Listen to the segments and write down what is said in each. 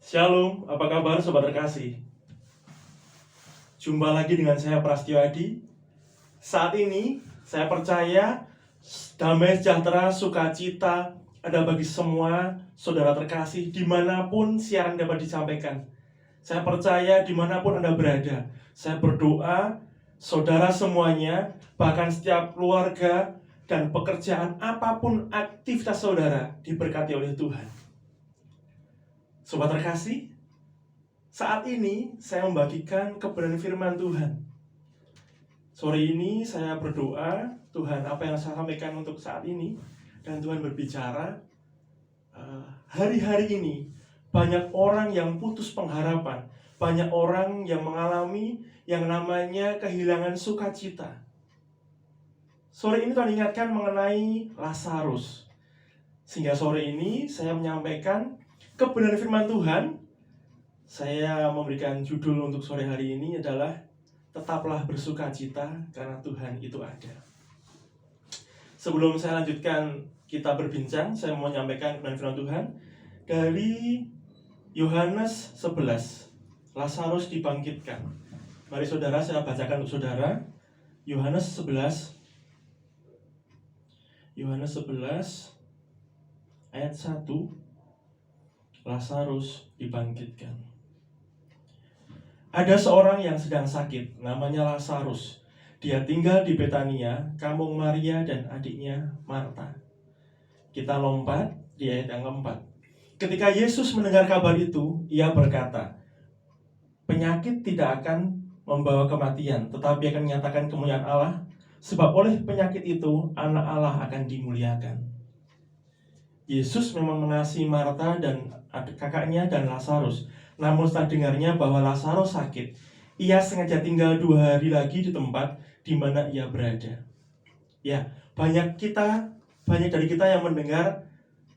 Shalom, apa kabar sobat terkasih? Jumpa lagi dengan saya Prastio Adi. Saat ini saya percaya damai sejahtera, sukacita ada bagi semua saudara terkasih dimanapun siaran dapat disampaikan. Saya percaya dimanapun Anda berada. Saya berdoa saudara semuanya, bahkan setiap keluarga dan pekerjaan apapun aktivitas saudara diberkati oleh Tuhan. Sobat terkasih, saat ini saya membagikan kebenaran firman Tuhan. Sore ini saya berdoa, Tuhan apa yang saya sampaikan untuk saat ini, dan Tuhan berbicara, hari-hari ini banyak orang yang putus pengharapan, banyak orang yang mengalami yang namanya kehilangan sukacita. Sore ini Tuhan ingatkan mengenai Lazarus. Sehingga sore ini saya menyampaikan kebenaran firman Tuhan. Saya memberikan judul untuk sore hari ini adalah tetaplah bersukacita karena Tuhan itu ada. Sebelum saya lanjutkan kita berbincang, saya mau menyampaikan kebenaran firman Tuhan dari Yohanes 11. Lazarus dibangkitkan. Mari saudara saya bacakan untuk saudara. Yohanes 11 ayat 1. Lazarus dibangkitkan. Ada seorang yang sedang sakit, namanya Lazarus. Dia tinggal di Betania, kampung Maria dan adiknya Marta. Kita lompat di ayat yang keempat. Ketika Yesus mendengar kabar itu, ia berkata, penyakit tidak akan membawa kematian, tetapi akan menyatakan kemuliaan Allah, sebab oleh penyakit itu, anak Allah akan dimuliakan. Yesus memang mengasihi Marta dan kakaknya dan Lazarus. Namun setelah dengarnya bahwa Lazarus sakit, ia sengaja tinggal 2 hari lagi di tempat di mana ia berada. Ya, banyak dari kita yang mendengar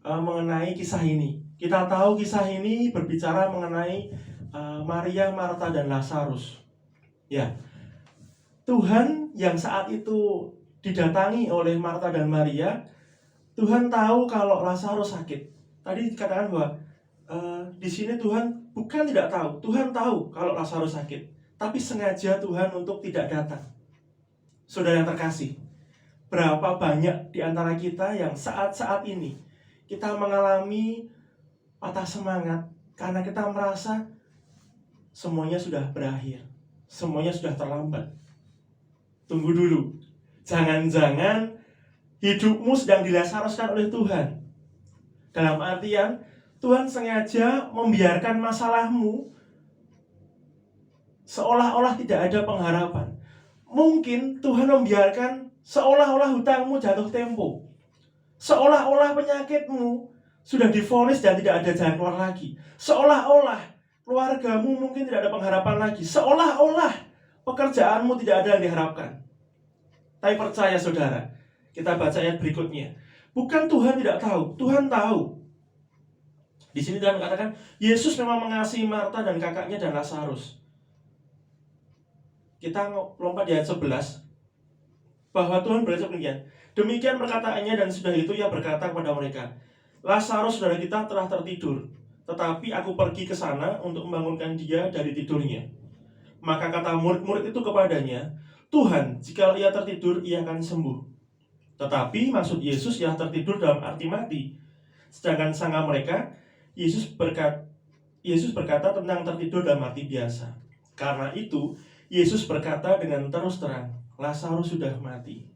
mengenai kisah ini. Kita tahu kisah ini berbicara mengenai Maria, Marta, dan Lazarus. Ya, Tuhan yang saat itu didatangi oleh Marta dan Maria, Tuhan tahu kalau Lazarus sakit. Tadi dikatakan bahwa di sini Tuhan bukan tidak tahu, Tuhan tahu kalau Lazarus sakit, tapi sengaja Tuhan untuk tidak datang. Saudara yang terkasih, berapa banyak di antara kita yang saat-saat ini kita mengalami patah semangat karena kita merasa semuanya sudah berakhir, semuanya sudah terlambat. Tunggu dulu, jangan-jangan hidupmu sedang dilasaruskan oleh Tuhan. Dalam artian Tuhan sengaja membiarkan masalahmu seolah-olah tidak ada pengharapan. Mungkin Tuhan membiarkan seolah-olah hutangmu jatuh tempo, seolah-olah penyakitmu sudah divonis dan tidak ada jalan keluar lagi, seolah-olah keluargamu mungkin tidak ada pengharapan lagi, seolah-olah pekerjaanmu tidak ada yang diharapkan. Tapi percaya saudara, kita baca ayat berikutnya. Bukan Tuhan tidak tahu, Tuhan tahu. Di sini Tuhan mengatakan Yesus memang mengasihi Marta dan kakaknya dan Lazarus. Kita lompat di ayat 11, bahwa Tuhan berkata demikian perkataannya, dan sudah itu ia berkata kepada mereka, Lazarus saudara kita telah tertidur, tetapi aku pergi ke sana untuk membangunkan dia dari tidurnya. Maka kata murid-murid itu kepadanya, Tuhan, jika ia tertidur ia akan sembuh. Tetapi maksud Yesus yang tertidur dalam arti mati. Sedangkan sangka mereka, Yesus berkata tentang tertidur dalam arti biasa. Karena itu, Yesus berkata dengan terus terang, Lazarus sudah mati.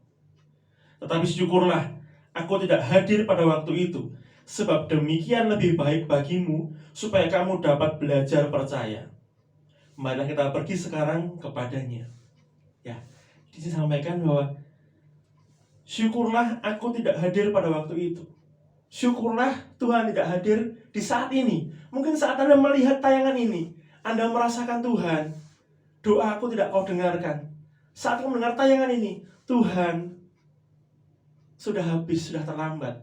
Tetapi syukurlah, aku tidak hadir pada waktu itu, sebab demikian lebih baik bagimu, supaya kamu dapat belajar percaya. Marilah kita pergi sekarang kepadanya. Ya, disampaikan bahwa syukurlah aku tidak hadir pada waktu itu. Syukurlah Tuhan tidak hadir di saat ini. Mungkin saat Anda melihat tayangan ini, Anda merasakan Tuhan, doaku tidak kau dengarkan. Saat kamu mendengar tayangan ini, Tuhan sudah habis, sudah terlambat.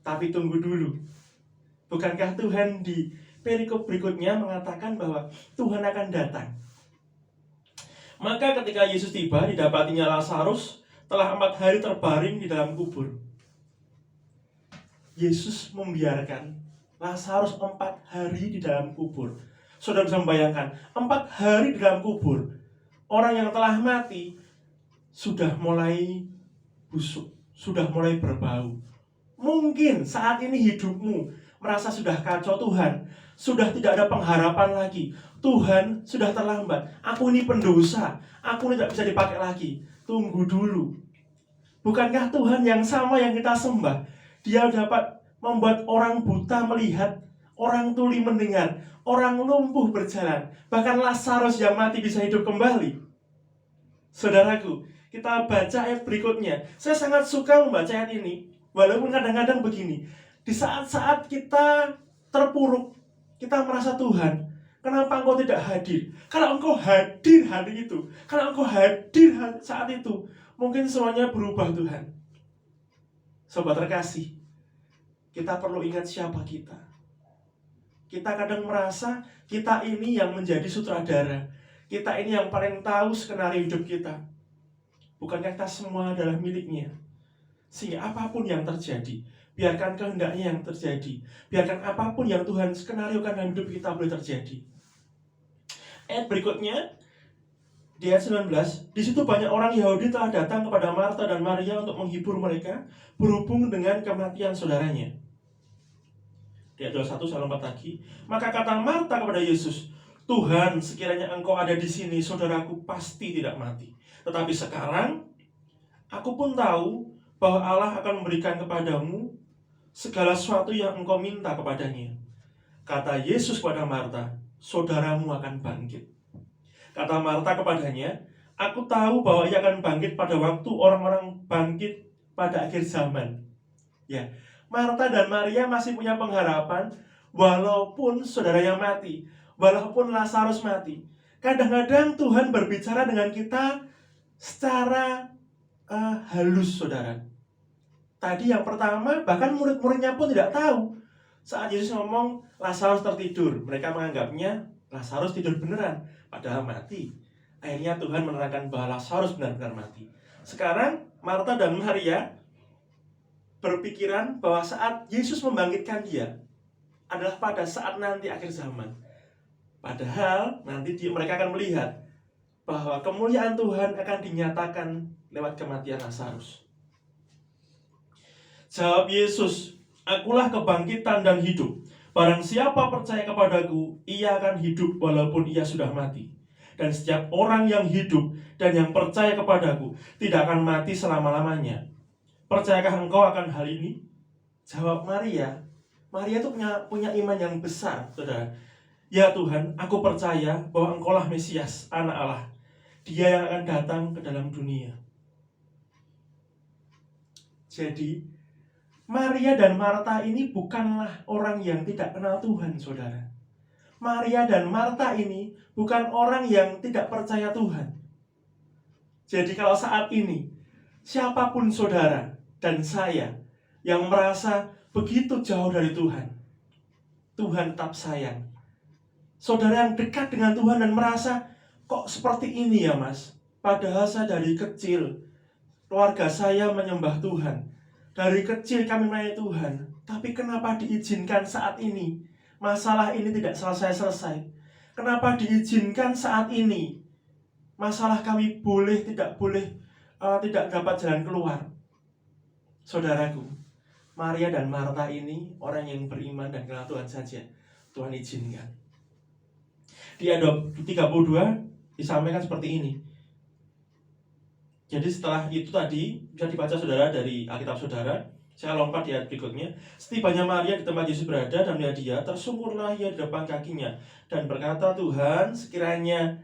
Tapi tunggu dulu. Bukankah Tuhan di perikop berikutnya mengatakan bahwa Tuhan akan datang? Maka ketika Yesus tiba, didapatinya Lazarus telah 4 hari terbaring di dalam kubur. Yesus membiarkan Lazarus 4 hari di dalam kubur. Saudara bisa membayangkan, 4 hari di dalam kubur. Orang yang telah mati sudah mulai busuk, sudah mulai berbau. Mungkin saat ini hidupmu merasa sudah kacau Tuhan, sudah tidak ada pengharapan lagi. Tuhan, sudah terlambat. Aku ini pendosa, aku ini tidak bisa dipakai lagi. Tunggu dulu. Bukankah Tuhan yang sama yang kita sembah, Dia dapat membuat orang buta melihat, orang tuli mendengar, orang lumpuh berjalan, bahkan Lazarus yang mati bisa hidup kembali. Saudaraku, kita baca ayat berikutnya. Saya sangat suka membaca ayat ini, walaupun kadang-kadang begini, di saat-saat kita terpuruk, kita merasa, Tuhan, kenapa Engkau tidak hadir? Kalau Engkau hadir hari itu, kalau Engkau hadir saat itu, mungkin semuanya berubah, Tuhan. Sobat terkasih, kita perlu ingat siapa kita. Kita kadang merasa kita ini yang menjadi sutradara, kita ini yang paling tahu skenario hidup kita. Bukankah kita semua adalah miliknya? Sehingga apapun yang terjadi, biarkan kehendaknya yang terjadi, biarkan apapun yang Tuhan skenariokan dalam hidup kita boleh terjadi. Ayat berikutnya, di ayat 19, di situ banyak orang Yahudi telah datang kepada Marta dan Maria untuk menghibur mereka berhubung dengan kematian saudaranya. Di ayat 21 saya lompat lagi. Maka kata Marta kepada Yesus, Tuhan, sekiranya Engkau ada di sini, saudaraku pasti tidak mati. Tetapi sekarang aku pun tahu bahwa Allah akan memberikan kepadamu segala sesuatu yang engkau minta kepadanya. Kata Yesus kepada Marta, saudaramu akan bangkit. Kata Marta kepadanya, aku tahu bahwa ia akan bangkit pada waktu orang-orang bangkit pada akhir zaman. Ya, Marta dan Maria masih punya pengharapan, walaupun saudaranya mati, walaupun Lazarus mati. Kadang-kadang Tuhan berbicara dengan kita secara halus, saudara. Tadi yang pertama, bahkan murid-muridnya pun tidak tahu. Saat Yesus ngomong Lazarus tertidur, mereka menganggapnya Lazarus tidur beneran, padahal mati. Akhirnya Tuhan menerangkan bahwa Lazarus benar-benar mati. Sekarang Marta dan Maria berpikiran bahwa saat Yesus membangkitkan dia adalah pada saat nanti akhir zaman. Padahal nanti mereka akan melihat bahwa kemuliaan Tuhan akan dinyatakan lewat kematian Lazarus. Jawab Yesus, akulah kebangkitan dan hidup. Barang siapa percaya kepadaku, ia akan hidup walaupun ia sudah mati. Dan setiap orang yang hidup dan yang percaya kepadaku tidak akan mati selama-lamanya. Percayakah engkau akan hal ini? Jawab Maria. Maria itu punya iman yang besar, saudara. Ya Tuhan, aku percaya bahwa engkaulah Mesias, anak Allah. Dia yang akan datang ke dalam dunia. Jadi, Maria dan Marta ini bukanlah orang yang tidak kenal Tuhan, saudara. Maria dan Marta ini bukan orang yang tidak percaya Tuhan. Jadi kalau saat ini, siapapun saudara dan saya yang merasa begitu jauh dari Tuhan, Tuhan tetap sayang. Saudara yang dekat dengan Tuhan dan merasa, kok seperti ini ya mas? Padahal saya dari kecil, keluarga saya menyembah Tuhan. Dari kecil kami melayani Tuhan. Tapi kenapa diizinkan saat ini? Masalah ini tidak selesai-selesai. Kenapa diizinkan saat ini? Masalah kami tidak dapat jalan keluar. Saudaraku, Maria dan Marta ini orang yang beriman dan kenal Tuhan saja. Tuhan izinkan. Di ayat 32 disampaikan seperti ini. Jadi setelah itu tadi bisa dibaca saudara dari Alkitab saudara. Saya lompat di ayat berikutnya. Setibanya Maria di tempat Yesus berada dan melihat dia, tersungkurlah ia di depan kakinya dan berkata, Tuhan, sekiranya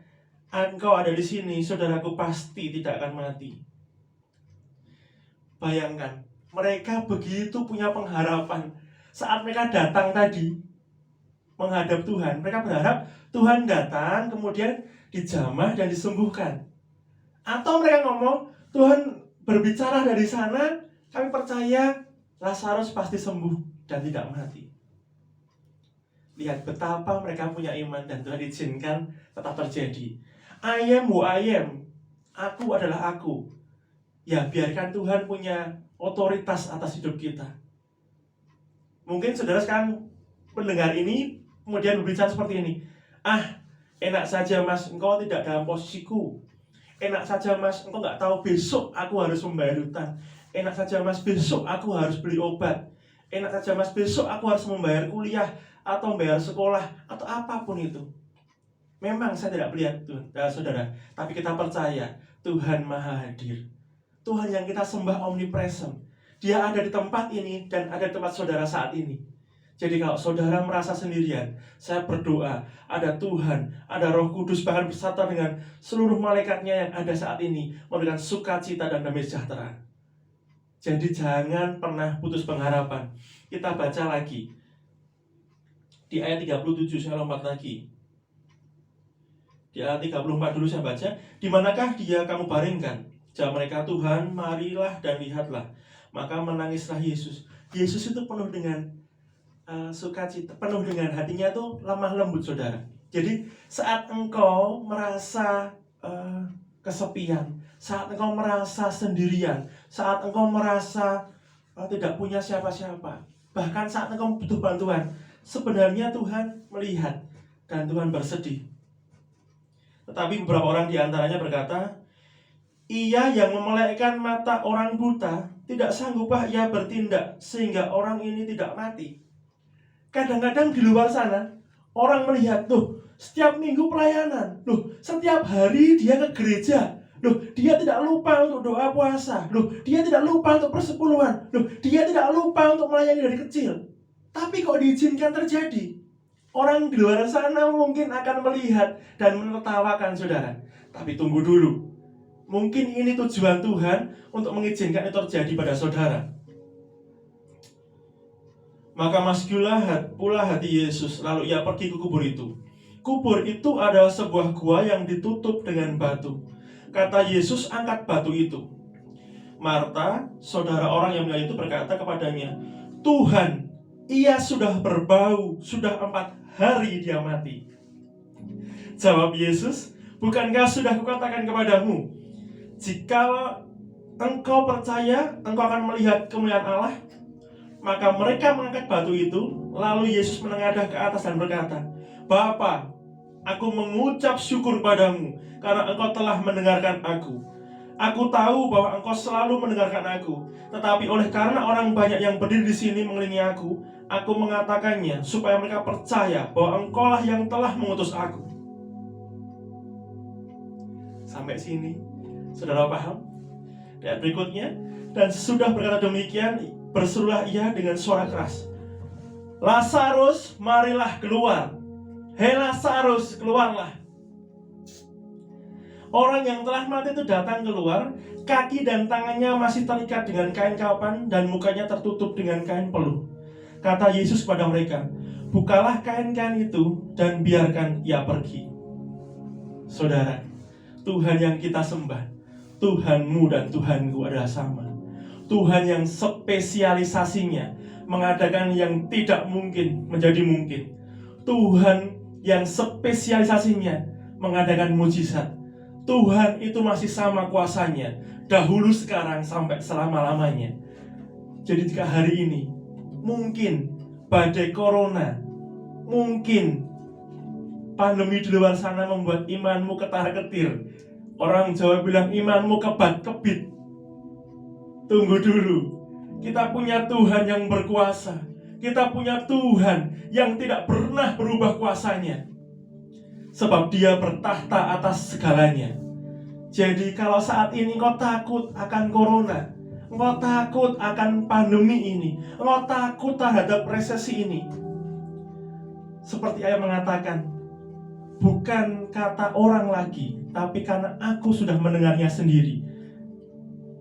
Engkau ada di sini, saudaraku pasti tidak akan mati. Bayangkan, mereka begitu punya pengharapan. Saat mereka datang tadi menghadap Tuhan, mereka berharap Tuhan datang kemudian dijamah dan disembuhkan. Atau mereka ngomong, Tuhan berbicara dari sana, kami percaya Lazarus pasti sembuh dan tidak mati. Lihat betapa mereka punya iman dan Tuhan izinkan tetap terjadi. I am who I am. Aku adalah aku. Ya, biarkan Tuhan punya otoritas atas hidup kita. Mungkin saudara sekarang pendengar ini kemudian berbicara seperti ini. Enak saja mas, engkau tidak dalam posisiku. Enak saja mas, engkau gak tahu besok aku harus membayar hutang. Enak saja mas, besok aku harus beli obat. Enak saja mas, besok aku harus membayar kuliah atau membayar sekolah atau apapun itu. Memang saya tidak melihat saudara, tapi kita percaya Tuhan Maha Hadir. Tuhan yang kita sembah omnipresent. Dia ada di tempat ini dan ada di tempat saudara saat ini. Jadi kalau saudara merasa sendirian, saya berdoa ada Tuhan, ada Roh Kudus bahkan beserta dengan seluruh malaikatnya yang ada saat ini memberikan sukacita dan damai sejahtera. Jadi jangan pernah putus pengharapan. Kita baca lagi di ayat 37, saya lompat lagi. Di ayat 34 dulu saya baca, di manakah dia kamu baringkan? Jawab mereka, Tuhan, marilah dan lihatlah. Maka menangislah Yesus. Yesus itu penuh dengan sukacita, penuh dengan hatinya tuh lemah lembut, saudara. Jadi saat engkau merasa kesepian, saat engkau merasa sendirian, saat engkau merasa tidak punya siapa-siapa, bahkan saat engkau butuh bantuan, sebenarnya Tuhan melihat dan Tuhan bersedih. Tetapi beberapa orang diantaranya berkata, ia yang memelekkan mata orang buta, tidak sanggupkah ia bertindak sehingga orang ini tidak mati? Kadang-kadang di luar sana orang melihat, loh, setiap minggu pelayanan, loh, setiap hari dia ke gereja, loh, dia tidak lupa untuk doa puasa, loh, dia tidak lupa untuk persepuluhan, loh, dia tidak lupa untuk melayani dari kecil. Tapi kok diizinkan terjadi? Orang di luar sana mungkin akan melihat dan menertawakan saudara. Tapi tunggu dulu, mungkin ini tujuan Tuhan untuk mengizinkan itu terjadi pada saudara. Maka masuklah pula hati Yesus, lalu ia pergi ke kubur itu. Kubur itu adalah sebuah gua yang ditutup dengan batu. Kata Yesus, angkat batu itu. Marta, saudara orang yang mulia itu, berkata kepadanya, Tuhan, ia sudah berbau, sudah 4 hari dia mati. Jawab Yesus, bukankah sudah kukatakan kepadamu, jika engkau percaya, engkau akan melihat kemuliaan Allah? Maka mereka mengangkat batu itu. Lalu Yesus menengadah ke atas dan berkata, Bapa, aku mengucap syukur padamu karena engkau telah mendengarkan aku. Aku tahu bahwa engkau selalu mendengarkan aku, tetapi oleh karena orang banyak yang berdiri di sini mengelilingi aku mengatakannya supaya mereka percaya bahwa engkaulah yang telah mengutus aku. Sampai sini, saudara paham? Dan berikutnya, dan sesudah berkata demikian, berserulah ia dengan suara keras, Lazarus, marilah keluar. Hei Lazarus, keluarlah. Orang yang telah mati itu datang keluar, kaki dan tangannya masih terikat dengan kain kapan dan mukanya tertutup dengan kain peluh. Kata Yesus kepada mereka, bukalah kain-kain itu dan biarkan ia pergi. Saudara, Tuhan yang kita sembah, Tuhanmu dan Tuhanku adalah sama. Tuhan yang spesialisasinya mengadakan yang tidak mungkin menjadi mungkin. Tuhan yang spesialisasinya mengadakan mujizat. Tuhan itu masih sama kuasanya, dahulu, sekarang, sampai selama-lamanya. Jadi jika hari ini mungkin badai corona, mungkin pandemi di luar sana membuat imanmu ketar-ketir, orang Jawa bilang imanmu kebat-kebit, tunggu dulu. Kita punya Tuhan yang berkuasa. Kita punya Tuhan yang tidak pernah berubah kuasanya, sebab Dia bertahta atas segalanya. Jadi kalau saat ini engkau takut akan corona, engkau takut akan pandemi ini, engkau takut terhadap resesi ini, seperti ayat mengatakan, bukan kata orang lagi, tapi karena aku sudah mendengarnya sendiri.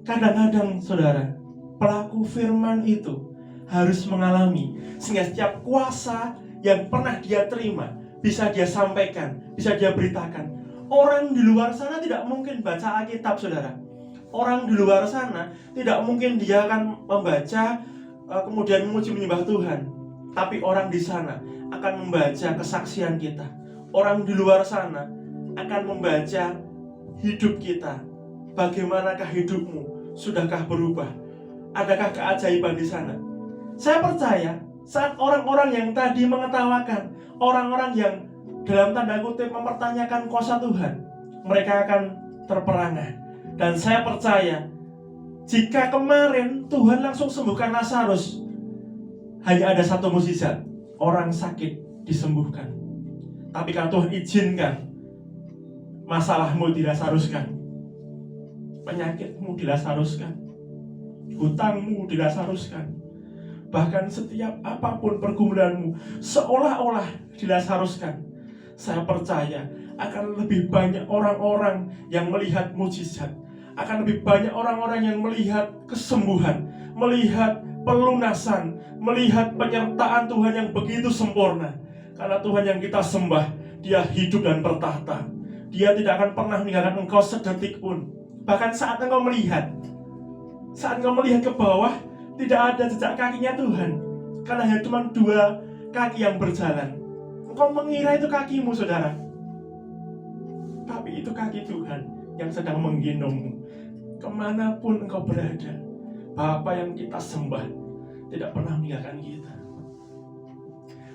Kadang-kadang saudara, pelaku firman itu harus mengalami, sehingga setiap kuasa yang pernah dia terima bisa dia sampaikan, bisa dia beritakan. Orang di luar sana tidak mungkin baca Alkitab, saudara. Orang di luar sana tidak mungkin dia akan membaca kemudian memuji menyembah Tuhan. Tapi orang di sana akan membaca kesaksian kita. Orang di luar sana akan membaca hidup kita. Bagaimanakah hidupmu? Sudahkah berubah? Adakah keajaiban di sana? Saya percaya Saat orang-orang yang tadi mengetawakan, orang-orang yang dalam tanda kutip mempertanyakan kuasa Tuhan, mereka akan terperangah. Dan saya percaya, jika kemarin Tuhan langsung sembuhkan Lazarus, hanya ada satu mukjizat, orang sakit disembuhkan. Tapi kalau Tuhan izinkan masalahmu dilasaruskan, penyakitmu dilasaruskan, hutangmu dilasaruskan, bahkan setiap apapun pergumulanmu seolah-olah dilasaruskan, saya percaya akan lebih banyak orang-orang yang melihat mukjizat, akan lebih banyak orang-orang yang melihat kesembuhan, melihat pelunasan, melihat penyertaan Tuhan yang begitu sempurna. Karena Tuhan yang kita sembah, Dia hidup dan bertahta. Dia tidak akan pernah meninggalkan engkau sedetik pun. Bahkan saat engkau melihat ke bawah, tidak ada jejak kakinya Tuhan, karena hanya cuma 2 kaki yang berjalan. Engkau mengira itu kakimu, saudara, tapi itu kaki Tuhan yang sedang menggendongmu. Kemanapun engkau berada, Bapa yang kita sembah tidak pernah meninggalkan kita.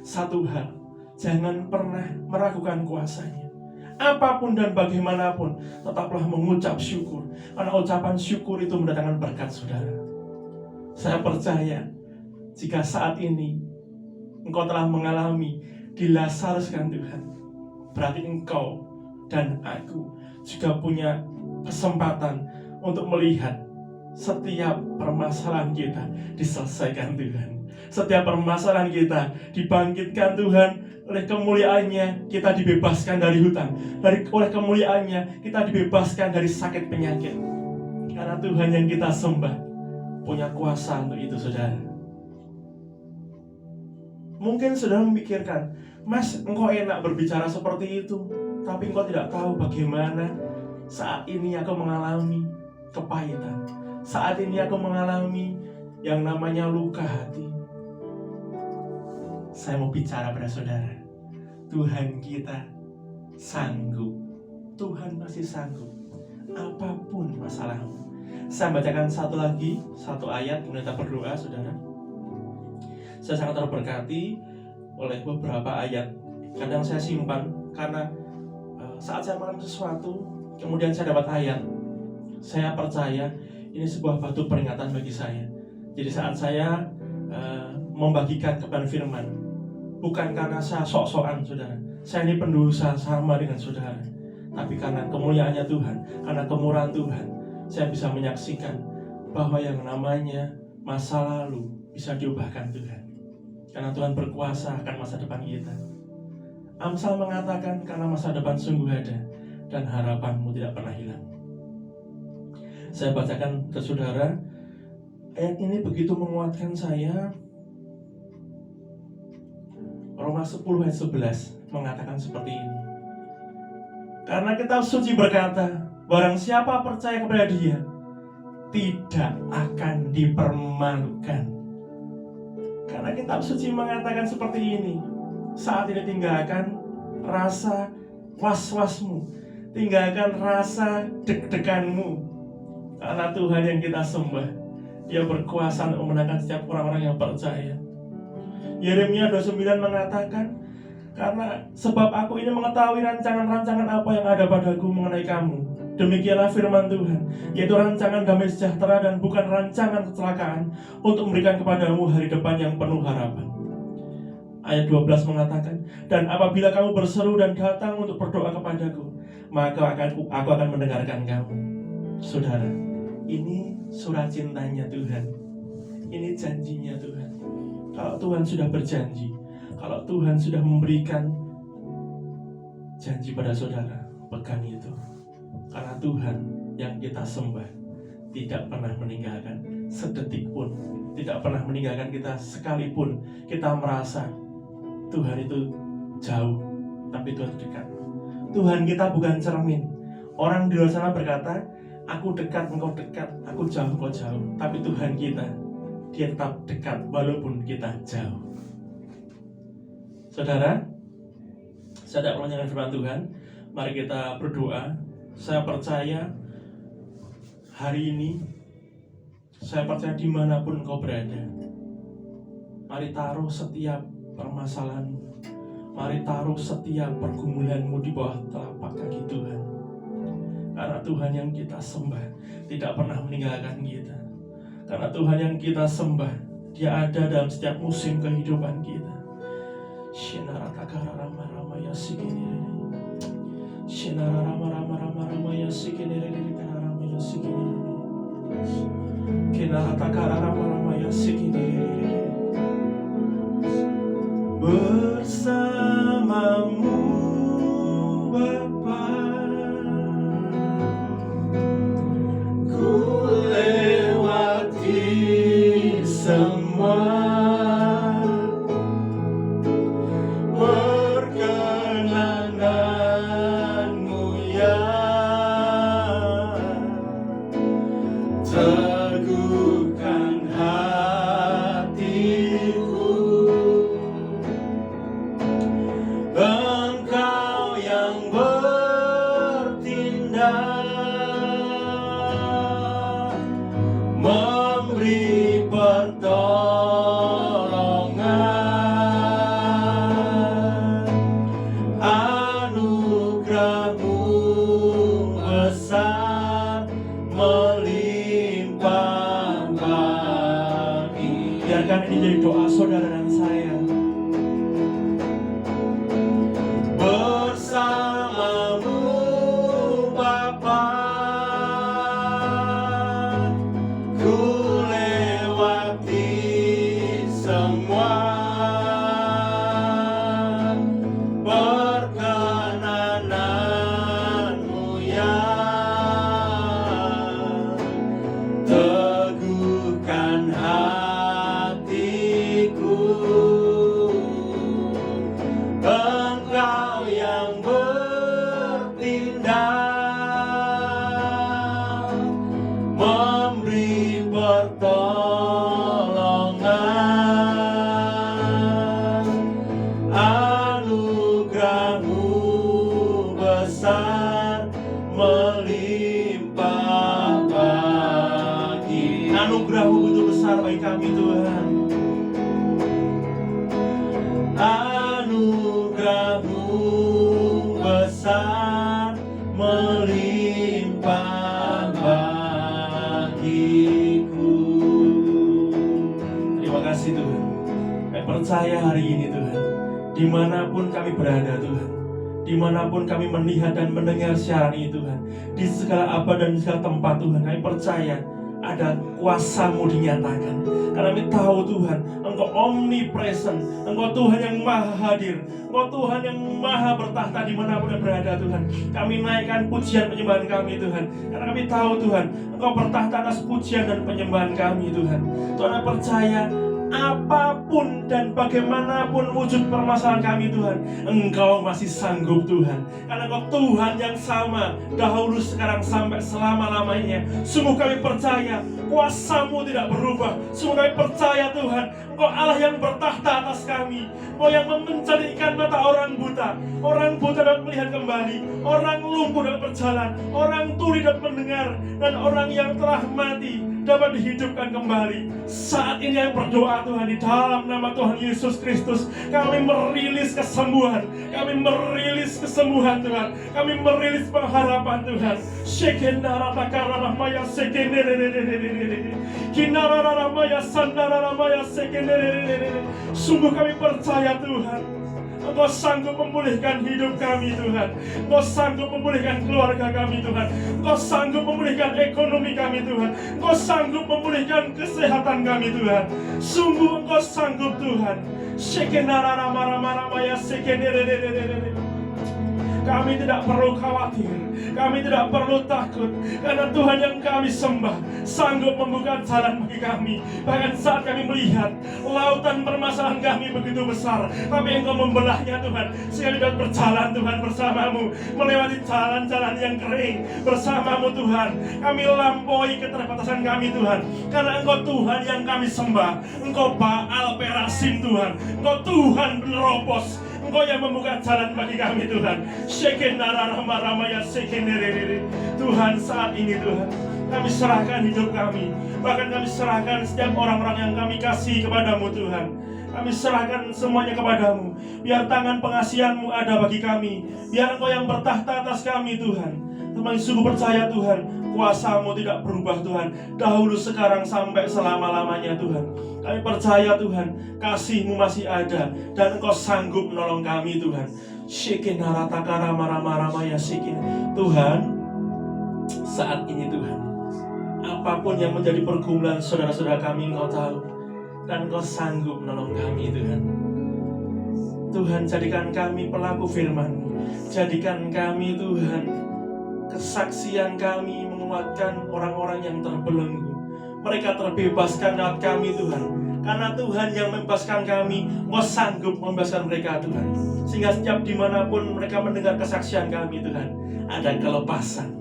Satu hal, jangan pernah meragukan kuasa-Nya. Apapun dan bagaimanapun, tetaplah mengucap syukur, karena ucapan syukur itu mendatangkan berkat, saudara. Saya percaya, jika saat ini engkau telah mengalami dilasaruskan Tuhan, berarti engkau dan aku juga punya kesempatan untuk melihat setiap permasalahan kita diselesaikan Tuhan. Setiap permasalahan kita dibangkitkan Tuhan. Oleh kemuliaan-Nya kita dibebaskan dari hutang. Oleh kemuliaan-Nya kita dibebaskan dari sakit penyakit. Karena Tuhan yang kita sembah punya kuasa untuk itu, saudara. Mungkin saudara memikirkan, Mas, engkau enak berbicara seperti itu, tapi engkau tidak tahu bagaimana saat ini aku mengalami kepahitan. Saat ini aku mengalami yang namanya luka hati. Saya mau bicara pada saudara, Tuhan kita sanggup. Tuhan masih sanggup apapun masalahmu. Saya bacakan satu ayat, kemudian kita berdoa, saudara. Saya sangat terberkati oleh beberapa ayat. Kadang saya simpan, karena saat saya mengalami sesuatu, kemudian saya dapat ayat, saya percaya ini sebuah batu peringatan bagi saya. Jadi saat saya membagikan kebenaran firman, bukan karena saya sok-sokan, saudara. Saya ini pendosa sama dengan saudara, tapi karena kemuliaannya Tuhan, karena kemurahan Tuhan, saya bisa menyaksikan bahwa yang namanya masa lalu bisa diubahkan Tuhan. Karena Tuhan berkuasa akan masa depan kita. Amsal mengatakan, karena masa depan sungguh ada, dan harapanmu tidak pernah hilang. Saya bacakan ke saudara. Ayat ini begitu menguatkan saya. Roma 10 ayat 11 mengatakan seperti ini. Karena kitab suci berkata, barang siapa percaya kepada Dia, tidak akan dipermalukan. Karena kitab suci mengatakan seperti ini. Saat ini tinggalkan rasa was-wasmu, tinggalkan rasa deg-deganmu, karena Tuhan yang kita sembah, Dia berkuasa untuk memenangkan setiap orang-orang yang percaya. Yeremia 29 mengatakan, karena sebab aku ini mengetahui rancangan-rancangan apa yang ada padaku mengenai kamu. Demikianlah firman Tuhan, yaitu rancangan damai sejahtera dan bukan rancangan kecelakaan, untuk memberikan kepadamu hari depan yang penuh harapan. Ayat 12 mengatakan, dan apabila kamu berseru dan datang untuk berdoa kepadaku, maka aku akan mendengarkan kamu. Saudara, ini surat cintanya Tuhan. Ini janjinya Tuhan. Kalau Tuhan sudah berjanji, kalau Tuhan sudah memberikan janji pada saudara, pegang itu. Karena Tuhan yang kita sembah tidak pernah meninggalkan sedetik pun, tidak pernah meninggalkan kita sekalipun kita merasa Tuhan itu jauh, tapi Tuhan dekat. Tuhan kita bukan cermin. Orang di luar sana berkata, aku dekat, engkau dekat, aku jauh, engkau jauh. Tapi Tuhan kita, Dia tetap dekat walaupun kita jauh. Saudara, saya tidak melanjutkan firman Tuhan. Mari kita berdoa. Saya percaya hari ini, saya percaya dimanapun engkau berada, Mari taruh setiap permasalahanmu, mari taruh setiap pergumulanmu di bawah telapak kaki Tuhan. Karena Tuhan yang kita sembah tidak pernah meninggalkan kita. Karena Tuhan yang kita sembah, Dia ada dalam setiap musim kehidupan kita. Shinaratakararamaya sikini, Shinararamaya sikini, Kararamaya sikini, Kinaratakararamaya sikini. Bersamamu Bapa, ku lewati semua perkenananmu ya, teguhkan hatiku. Engkau yang bertindak, memberi pertolongan, anugerah-Mu besar melimpah bagi. Biarkan ini jadi doa saudara dan saya. Bersamamu Bapa, ku lewati semua perkenananmu ya, teguhkan hatiku. Engkau yang bertindak, memberi pertolongan, anugerah-Mu besar melimpah bagi. Anugerah-Mu begitu besar bagi kami Tuhan. Anugerah-Mu besar melimpah bagiku. Terima kasih Tuhan. Kami percaya hari ini Tuhan, dimanapun kami berada Tuhan, dimanapun kami melihat dan mendengar siaran ini Tuhan, di segala apa dan di segala tempat Tuhan, kami percaya ada kuasa-Mu dinyatakan. Karena kami tahu Tuhan, Engkau omnipresent, Engkau Tuhan yang maha hadir, Engkau Tuhan yang maha bertahta dimanapun yang berada Tuhan. Kami naikkan pujian penyembahan kami Tuhan, karena kami tahu Tuhan, Engkau bertahta atas pujian dan penyembahan kami Tuhan. Tuhan, kami percaya apapun dan bagaimanapun wujud permasalahan kami Tuhan, Engkau masih sanggup Tuhan. Karena Engkau Tuhan yang sama dahulu, sekarang, sampai selama-lamanya. Sungguh kami percaya kuasa-Mu tidak berubah. Sungguh kami percaya Tuhan, Engkau Allah yang bertahta atas kami. Engkau yang mencerikkan mata orang buta. Orang buta dapat melihat kembali, orang lumpuh dapat berjalan, orang tuli dapat mendengar, dan orang yang telah mati dapat dihidupkan kembali. Saat ini yang berdoa Tuhan, di dalam nama Tuhan Yesus Kristus, kami merilis kesembuhan, kami merilis kesembuhan Tuhan, kami merilis pengharapan Tuhan. Shekenaratakararahmaya sekenerererererere, kinarararamaya sandararamaya sekenererererere. Sungguh kami percaya Tuhan, Engkau sanggup memulihkan hidup kami Tuhan. Engkau sanggup memulihkan keluarga kami Tuhan. Engkau sanggup memulihkan ekonomi kami Tuhan. Engkau sanggup memulihkan kesehatan kami Tuhan. Sungguh Engkau sanggup Tuhan. Shekenarararamaya sekenererererere. Kami tidak perlu khawatir, kami tidak perlu takut, karena Tuhan yang kami sembah sanggup membuka jalan bagi kami. Bahkan saat kami melihat lautan permasalahan kami begitu besar, tapi Engkau membelahnya Tuhan, sehingga dapat berjalan Tuhan bersama-Mu, melewati jalan-jalan yang kering bersama-Mu Tuhan. Kami lampaui keterbatasan kami Tuhan, karena Engkau Tuhan yang kami sembah. Engkau Baal Perasim Tuhan, Engkau Tuhan penerobos, Engkau yang membuka jalan bagi kami Tuhan. Shekenarararamaya sekenererere. Tuhan, saat ini Tuhan, kami serahkan hidup kami, bahkan kami serahkan setiap orang-orang yang kami kasih kepada-Mu Tuhan. Kami serahkan semuanya kepadamu. Biar tangan pengasihan-Mu ada bagi kami. Biar Engkau yang bertahta atas kami Tuhan. Kami sungguh percaya Tuhan, kuasa-Mu tidak berubah Tuhan, dahulu, sekarang, sampai selama-lamanya Tuhan. Kami percaya Tuhan, kasih-Mu masih ada, dan Engkau sanggup menolong kami Tuhan. Tuhan, saat ini Tuhan, apapun yang menjadi pergumulan saudara-saudara kami Engkau tahu, dan Engkau sanggup menolong kami Tuhan. Tuhan, jadikan kami pelaku firman-Mu. Jadikan kami Tuhan, kesaksian kami menguatkan orang-orang yang terbelenggu. Mereka terbebaskan lewat kami Tuhan. Karena Tuhan yang membebaskan kami, Engkau sanggup membebaskan mereka Tuhan. Sehingga setiap dimanapun mereka mendengar kesaksian kami Tuhan, ada kelepasan,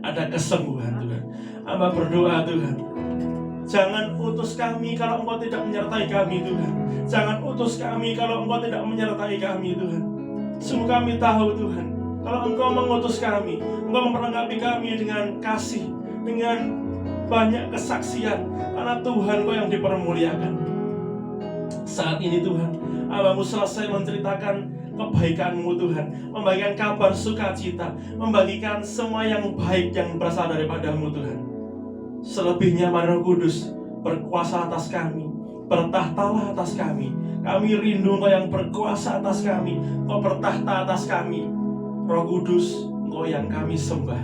ada kesembuhan Tuhan. Hamba berdoa Tuhan, jangan utus kami kalau Engkau tidak menyertai kami Tuhan. Jangan utus kami kalau Engkau tidak menyertai kami Tuhan. Sungguh kami tahu Tuhan, kalau Engkau mengutus kami, Engkau memperlengkapi kami dengan kasih, dengan banyak kesaksian, karena Tuhan Engkau yang dipermuliakan. Saat ini Tuhan, Hamba-Mu selesai menceritakan kebaikan-Mu Tuhan, membagikan kabar sukacita, membagikan semua yang baik yang berasal daripada-Mu Tuhan. Selebihnya mari Roh Kudus berkuasa atas kami, bertahtalah atas kami. Kami rindu Engkau yang berkuasa atas kami, Engkau bertahta atas kami. Roh Kudus, Engkau yang kami sembah.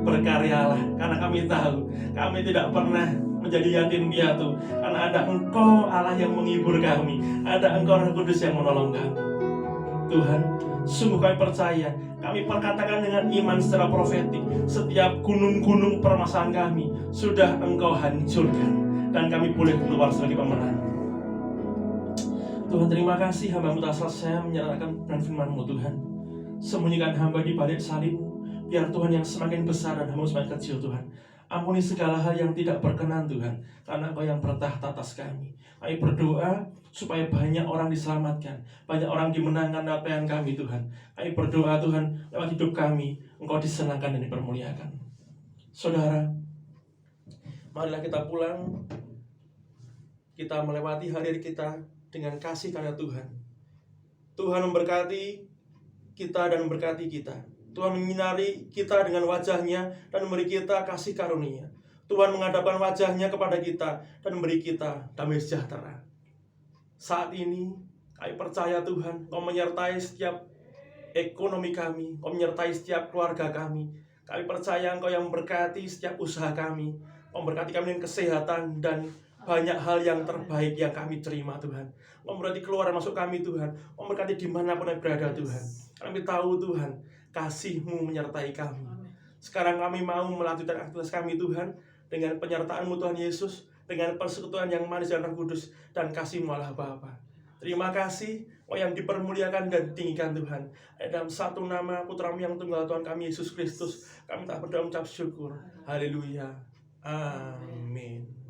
Berkaryalah, karena kami tahu kami tidak pernah menjadi yatim piatu, karena ada Engkau Allah yang menghibur kami, ada Engkau Roh Kudus yang menolong kami. Tuhan, sungguh kami percaya, kami perkatakan dengan iman secara profetik, setiap gunung-gunung permasalahan kami sudah Engkau hancurkan, dan kami boleh keluar sebagai pemenang. Tuhan, terima kasih hamba-Mu telah selesai menyerahkan firman-Mu Tuhan. Sembunyikan hamba di balik salib-Mu, biar Tuhan yang semakin besar dan hamba semakin kecil Tuhan. Ampuni segala hal yang tidak berkenan Tuhan, karena Engkau yang bertahta atas kami. Kami berdoa supaya banyak orang diselamatkan, banyak orang dimenangkan lewat pelayanan kami Tuhan. Kami berdoa Tuhan, lewat hidup kami Engkau disenangkan dan dipermuliakan. Saudara, marilah kita pulang. Kita melewati hari kita dengan kasih karena Tuhan. Tuhan memberkati kita dan memberkati kita. Tuhan menyinari kita dengan wajah-Nya dan memberi kita kasih karunia. Tuhan menghadapkan wajah-Nya kepada kita dan memberi kita damai sejahtera. Saat ini kami percaya Tuhan, Engkau menyertai setiap ekonomi kami, Engkau menyertai setiap keluarga kami. Kami percaya Engkau yang memberkati setiap usaha kami, memberkati kami dengan kesehatan dan banyak hal yang terbaik yang kami terima Tuhan. Memberkati keluar dan masuk kami Tuhan, memberkati dimanapun kami berada Tuhan. Kami tahu Tuhan, kasih-Mu menyertai kami. Sekarang kami mau melanjutkan aktivitas kami Tuhan, dengan penyertaan-Mu Tuhan Yesus, dengan persekutuan yang manis dan Roh Kudus, dan kasih-Mu Allah Bapa. Terima kasih, Engkau yang dipermuliakan dan ditinggikan Tuhan. Dalam satu nama Putra-Mu yang tunggal Tuhan kami Yesus Kristus, kami tak berdoa mengucap syukur. Haleluya. Amin.